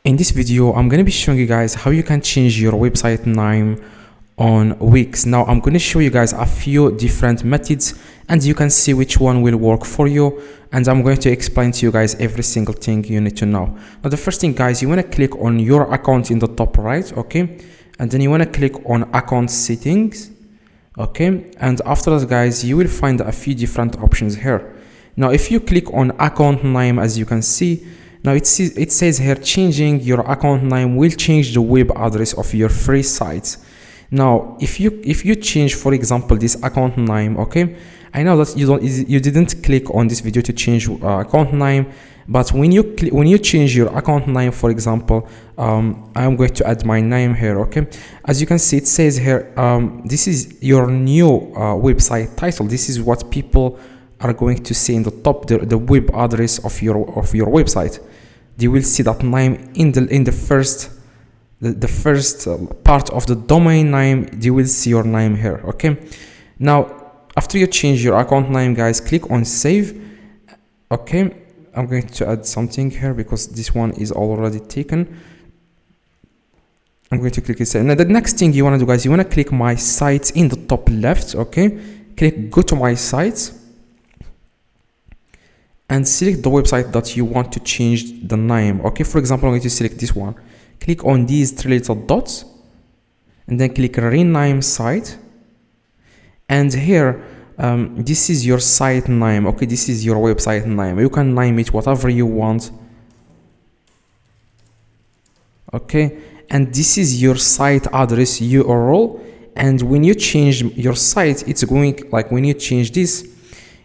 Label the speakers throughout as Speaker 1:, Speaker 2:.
Speaker 1: In this video, I'm going to be showing you guys how you can change your website name on Wix. Now, I'm going to show you guys a few different methods and you can see which one will work for you. And I'm going to explain to you guys every single thing you need to know. Now, the first thing, guys, you want to click on your account in the top right, okay? And then you want to click on account settings, okay? And after that, guys, you will find a few different options here. Now, if you click on account name, as you can see, now it says here, changing your account name will change the web address of your free sites. Now, if you change, for example, this account name, okay, I know that you didn't click on this video to change account name, but when you change your account name, for example, I'm going to add my name here, okay. As you can see, it says here, this is your new website title. This is what people are going to see in the top, the web address of your website. They will see that name in the first part of the domain name. They will see your name here, okay. Now, after you change your account name, guys, click on save, okay. I'm going to add something here because this one is already taken. I'm going to click it. Now, the next thing you want to do, guys, you want to click my sites in the top left, okay. Click go to my sites and select the website that you want to change the name, okay. For example, I'm going to select this one. Click on these three little dots and then click rename site. And here, this is your site name, okay. This is your website name. You can name it whatever you want, okay. And this is your site address URL. And when you change your site, it's going, like when you change this,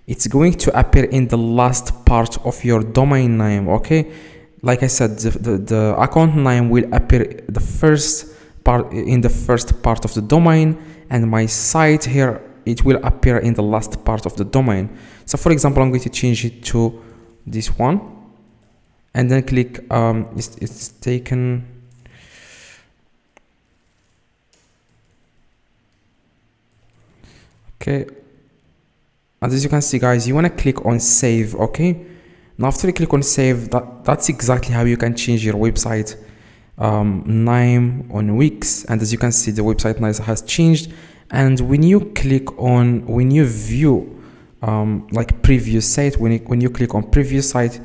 Speaker 1: it's going to appear in the last part of your domain name, okay. Like I said, the account name will appear the first part in the first part of the domain, and my site here, it will appear in the last part of the domain. So for example, I'm going to change it to this one and then click it's taken. Okay. And as you can see, guys, you want to click on save, okay. Now after you click on save, that's exactly how you can change your website name on Wix. And as you can see, the website name has changed. And when you view like previous site, when you click on previous site,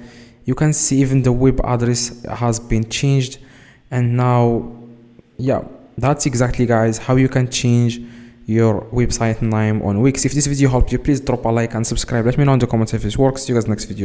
Speaker 1: you can see even the web address has been changed. And now, yeah, that's exactly, guys, how you can change your website name on Wix. If this video helped you, please drop a like and subscribe. Let me know in the comments if this works. See you guys next video.